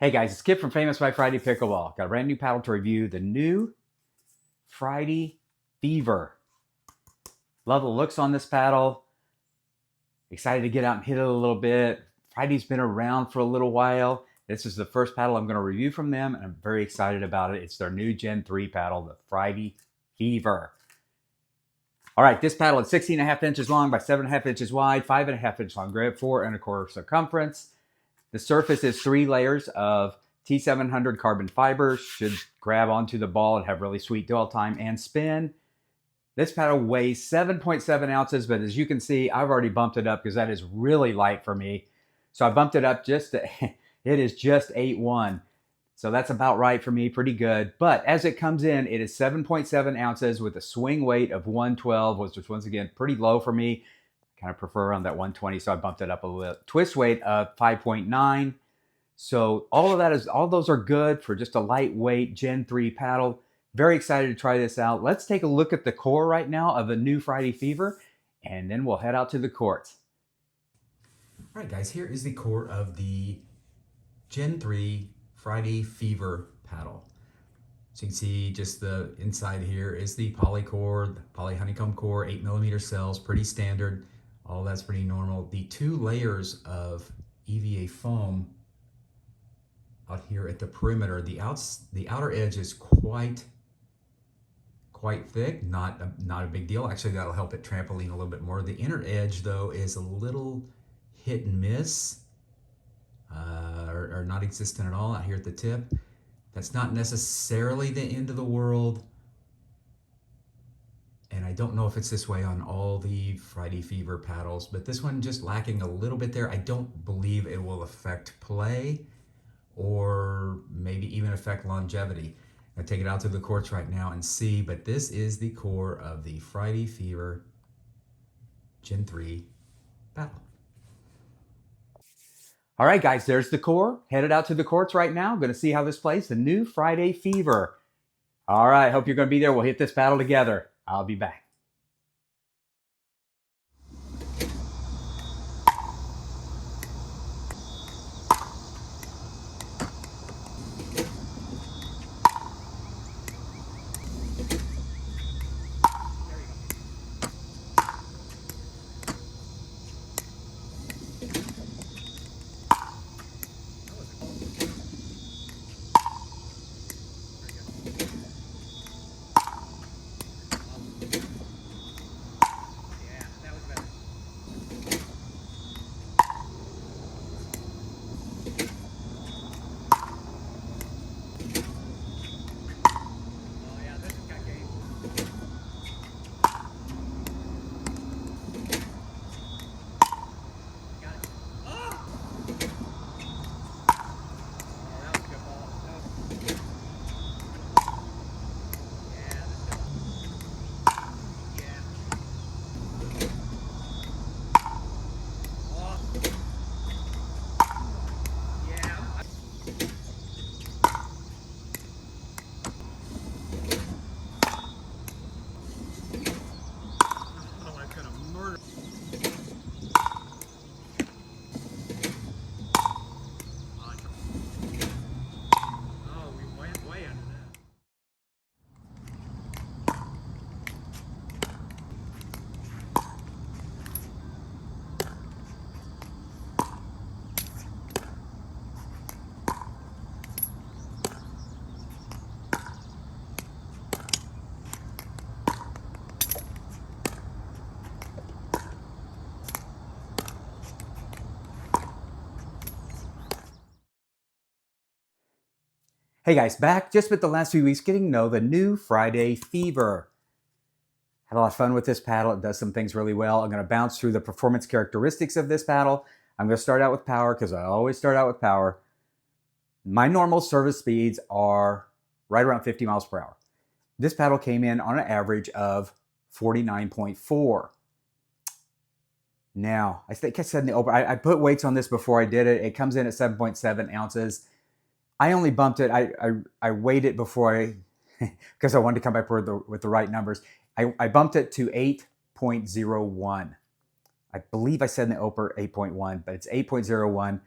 Hey guys, it's Kip from Famous by Friday Pickleball. Got a brand new paddle to review, the new Friday Fever. Love the looks on this paddle. Excited to get out and hit it a little bit. Friday's been around for a little while. This is the first paddle I'm going to review from them, and I'm very excited about it. It's their new Gen 3 paddle, the Friday Fever. All right, this paddle is 16.5 inches long by 7.5 inches wide, 5.5 inch long grip, 4.25 circumference. The surface is 3 layers of T700 carbon fiber. Should grab onto the ball and have really sweet dwell time and spin. This paddle weighs 7.7 ounces, but as you can see, I've already bumped it up because that is really light for me. So I bumped it up just to, it is just 8.1. So that's about right for me, pretty good. But as it comes in, it is 7.7 ounces with a swing weight of 112, which is once again pretty low for me. Kind of prefer around that 120, so I bumped it up a little. Twist weight of 5.9. So all those are good for just a lightweight Gen 3 paddle. Very excited to try this out. Let's take a look at the core right now of the new Friday Fever, and then we'll head out to the courts. All right, guys, here is the core of the Gen 3 Friday Fever paddle. So you can see just the inside here is the poly core, the poly honeycomb core, 8mm cells, pretty standard. All that's pretty normal. The 2 layers of EVA foam out here at the perimeter, the outer edge is quite thick, not a big deal. Actually, that'll help it trampoline a little bit more. The inner edge, though, is a little hit and miss, or not existent at all out here at the tip. That's not necessarily the end of the world. And I don't know if it's this way on all the Friday Fever paddles, but this one just lacking a little bit there. I don't believe it will affect play or maybe even affect longevity. I'll take it out to the courts right now and see, but this is the core of the Friday Fever Gen 3 paddle. All right, guys, there's the core. Headed out to the courts right now. Going to see how this plays, the new Friday Fever. All right, hope you're going to be there. We'll hit this paddle together. I'll be back. Hey guys, back just with the last few weeks getting to know the new Friday Fever. Had a lot of fun with this paddle. It does some things really well. I'm going to bounce through the performance characteristics of this paddle. I'm going to start out with power because I always start out with power. My normal service speeds are right around 50 miles per hour. This paddle came in on an average of 49.4. Now, I think I said in the open, I put weights on this before I did it. It comes in at 7.7 ounces. I only bumped it. I weighed it before I, because I wanted to come back with the right numbers. I bumped it to 8.01. I believe I said in the Oper 8.1, but it's 8.01.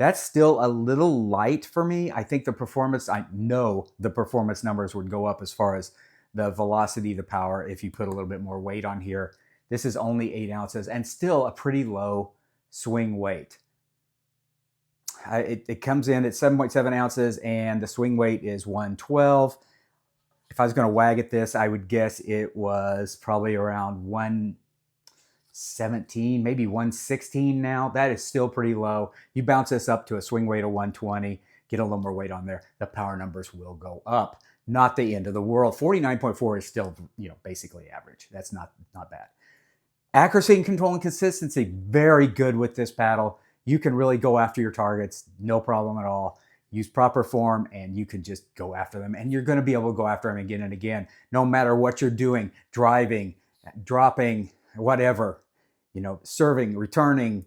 That's still a little light for me. I think I know the performance numbers would go up as far as the velocity, the power, if you put a little bit more weight on here. This is only 8 ounces and still a pretty low swing weight. It comes in at 7.7 ounces and the swing weight is 112. If I was going to wag at this, I would guess it was probably around 117, maybe 116 now. That is still pretty low. You bounce this up to a swing weight of 120, get a little more weight on there, the power numbers will go up. Not the end of the world. 49.4 is still, basically average. That's not bad. Accuracy and control and consistency, very good with this paddle. You can really go after your targets, no problem at all. Use proper form and you can just go after them, and you're going to be able to go after them again and again, no matter what you're doing, driving, dropping, whatever, serving, returning,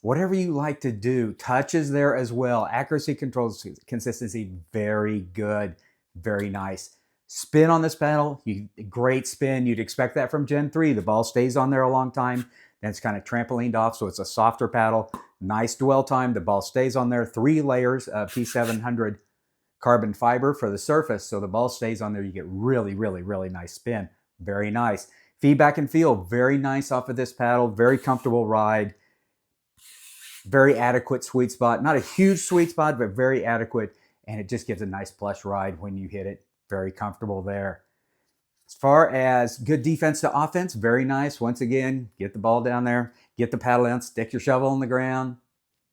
whatever you like to do. Touch is there as well. Accuracy, control, consistency, very good, very nice. Spin on this paddle, great spin. You'd expect that from Gen 3. The ball stays on there a long time. Then it's kind of trampolined off, so it's a softer paddle. Nice dwell time. The ball stays on there. 3 layers of P700 carbon fiber for the surface, so the ball stays on there. You get really, really, really nice spin. Very nice. Feedback and feel, very nice off of this paddle. Very comfortable ride. Very adequate sweet spot. Not a huge sweet spot, but very adequate, and it just gives a nice plush ride when you hit it. Very comfortable there. As far as good defense to offense, very nice. Once again, get the ball down there, get the paddle down, stick your shovel in the ground,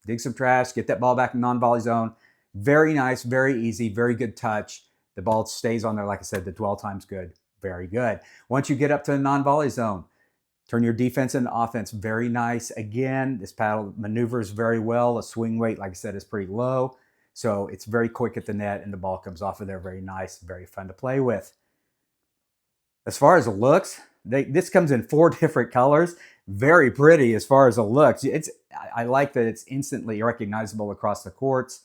dig some trash, get that ball back in non-volley zone. Very nice, very easy, very good touch. The ball stays on there, like I said, the dwell time's good, very good. Once you get up to the non-volley zone, turn your defense into offense, very nice. Again, this paddle maneuvers very well. The swing weight, like I said, is pretty low. So it's very quick at the net and the ball comes off of there very nice, very fun to play with. As far as the looks, this comes in 4 different colors. Very pretty as far as the looks. I like that it's instantly recognizable across the courts,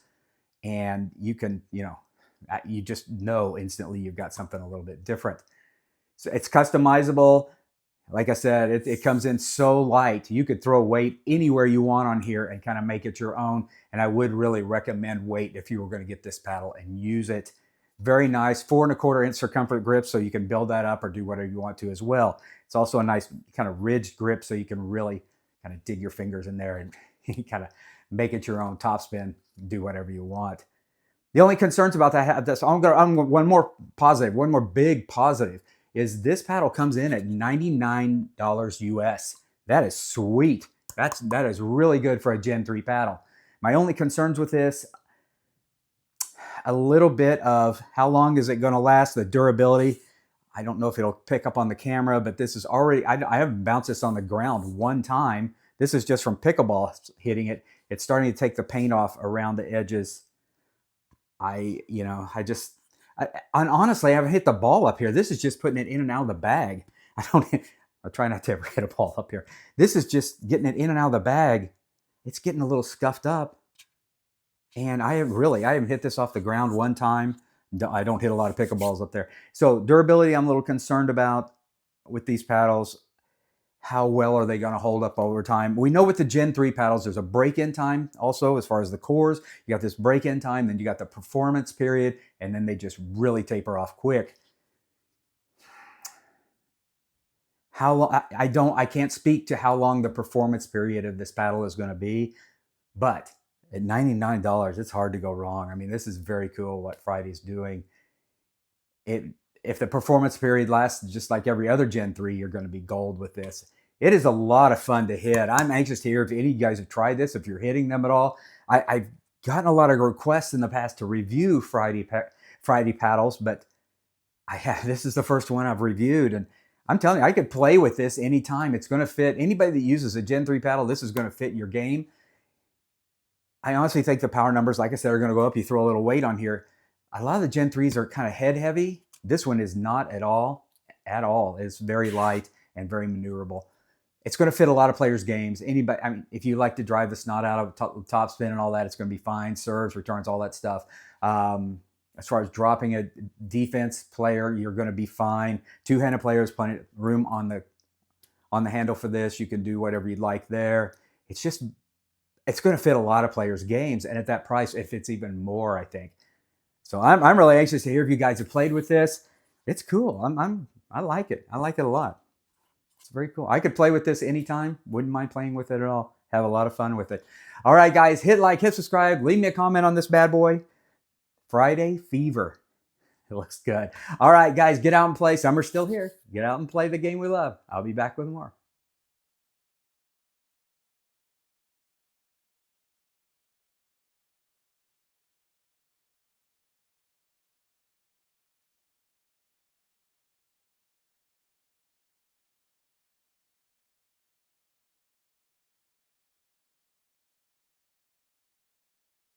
and you can, you just know instantly you've got something a little bit different. So it's customizable. Like I said, it comes in so light. You could throw weight anywhere you want on here and kind of make it your own. And I would really recommend weight if you were going to get this paddle and use it. Very nice, 4¼ inch circumference grip, so you can build that up or do whatever you want to as well. It's also a nice kind of ridged grip, so you can really kind of dig your fingers in there and kind of make it your own topspin, do whatever you want. The only concerns about that, one more big positive, is this paddle comes in at $99 US. That is sweet. That is really good for a Gen 3 paddle. My only concerns with this, a little bit of how long is it going to last, the durability. I don't know if it'll pick up on the camera, but this is already, I haven't bounced this on the ground one time. This is just from Pickleball hitting it. It's starting to take the paint off around the edges. Honestly, I haven't hit the ball up here. This is just putting it in and out of the bag. I'll try not to ever hit a ball up here. This is just getting it in and out of the bag. It's getting a little scuffed up. And I haven't hit this off the ground one time. I don't hit a lot of pickleballs up there. So durability, I'm a little concerned about with these paddles. How well are they going to hold up over time? We know with the Gen 3 paddles, there's a break-in time also as far as the cores. You got this break-in time, then you got the performance period, and then they just really taper off quick. How long? I can't speak to how long the performance period of this paddle is going to be, but at $99, it's hard to go wrong. I mean, this is very cool what Friday's doing. If the performance period lasts just like every other Gen 3, you're going to be gold with this. It is a lot of fun to hit. I'm anxious to hear if any of you guys have tried this, if you're hitting them at all. I've gotten a lot of requests in the past to review Friday paddles, but this is the first one I've reviewed. And I'm telling you, I could play with this anytime. It's going to fit. Anybody that uses a Gen 3 paddle, this is going to fit your game. I honestly think the power numbers, like I said, are going to go up. You throw a little weight on here. A lot of the Gen 3s are kind of head heavy. This one is not at all. It's very light and very maneuverable. It's going to fit a lot of players' games. If you like to drive the snot out of top spin and all that, it's going to be fine. Serves, returns, all that stuff. As far as dropping a defense player, you're going to be fine. Two-handed players, plenty of room on the handle for this. You can do whatever you'd like there. It's just it's going to fit a lot of players' games, and at that price, it fits even more, I think. So I'm really anxious to hear if you guys have played with this. It's cool. I like it. I like it a lot. It's very cool. I could play with this anytime. Wouldn't mind playing with it at all. Have a lot of fun with it. All right, guys, hit like, hit subscribe, leave me a comment on this bad boy. Friday Fever. It looks good. All right, guys, get out and play. Summer's still here. Get out and play the game we love. I'll be back with more.